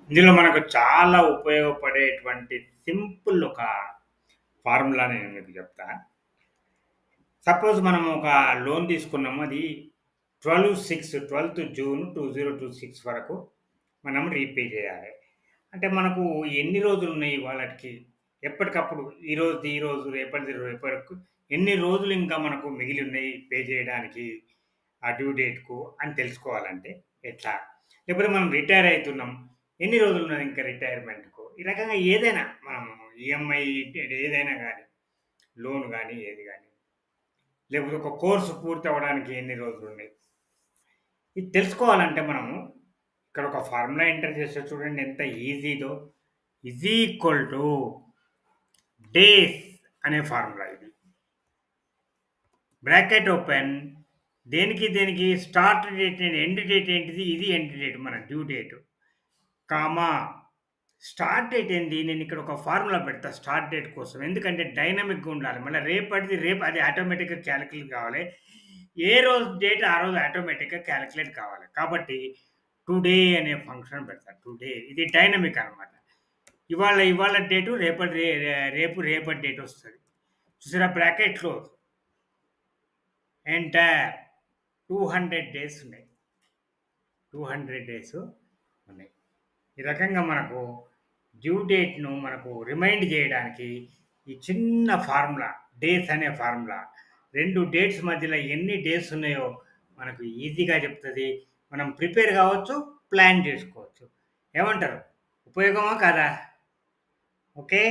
ఇందులో మనకు చాలా ఉపయోగపడేటువంటి సింపుల్ ఒక ఫార్ములా నేను మీకు చెప్తా. సపోజ్ మనం ఒక లోన్ తీసుకున్నాము. అది 12/6 జూన్ 2026 వరకు మనం రీపే చేయాలి. అంటే మనకు ఎన్ని రోజులున్నాయి వాళ్ళకి ఎప్పటికప్పుడు ఈరోజు, రేపటిది రేపటికి ఎన్ని రోజులు ఇంకా మనకు మిగిలి ఉన్నాయి పే చేయడానికి ఆ డ్యూ డేట్‌కు అని తెలుసుకోవాలంటే ఎట్లా? లేకపోతే మనం రిటైర్ అయితున్నాం. ఎన్ని రోజులున్నది ఇంకా రిటైర్మెంట్‌కు? ఈ రకంగా ఏదైనా మనము ఈఎంఐ ఏదైనా గానీ, లోన్ గానీ, ఏది గానీ. లేకపోతే ఒక కోర్స్ పూర్తవ్వడానికి ఎన్ని రోజులున్నాయి? ఇది తెలుసుకోవాలంటే మనము ఇక్కడ ఒక ఫార్ములా ఎంటర్ చేస్తే చూడండి ఎంత ఈజీదో. ఈజ్ ఈక్వల్ టు డేస్ అనే ఫార్ములా ఇది. బ్రాకెట్ ఓపెన్ దేనికి స్టార్ట్ డేట్ ఎండ్ డేట్ ఏంటిది? ఇది ఎండ్ డేట్ మన due date. Comma start date ఏంది? నేను ఇక్కడ ఒక ఫార్ములా పెడతా స్టార్ట్ డేట్ కోసం. ఎందుకంటే డైనమిక్‌గా ఉండాలి. మళ్ళీ రేపటిది రేపు అది ఆటోమేటిక్‌గా కాలిక్యులేట్ కావాలి. ఏ రోజు డేట్ ఆ రోజు ఆటోమేటిక్‌గా కాలిక్యులేట్ కావాలి. కాబట్టి టుడే అనే ఫంక్షన్ పెడతా. టుడే ఇది డైనమిక్ అనమాట. ఇవాళ డేటు రేపటి డేట్ వస్తది. చూసారా బ్రాకెట్ క్లోజ్. ఎంటర్ 200 డేస్ ఉన్నాయి. 200 డేస్ ఉన్నాయి. ఈ రకంగా మనకు డ్యూ డేట్‌ను మనకు రిమైండ్ చేయడానికి ఈ చిన్న ఫార్ములా డేస్ అనే ఫార్ములా 2 డేట్స్ మధ్యలో ఎన్ని డేస్ ఉన్నాయో మనకు ఈజీగా చెప్తది. మనం ప్రిపేర్ కావచ్చు, ప్లాన్ చేసుకోవచ్చు. ఏమంటారు? ఉపయోగమా కాదా? ఓకే.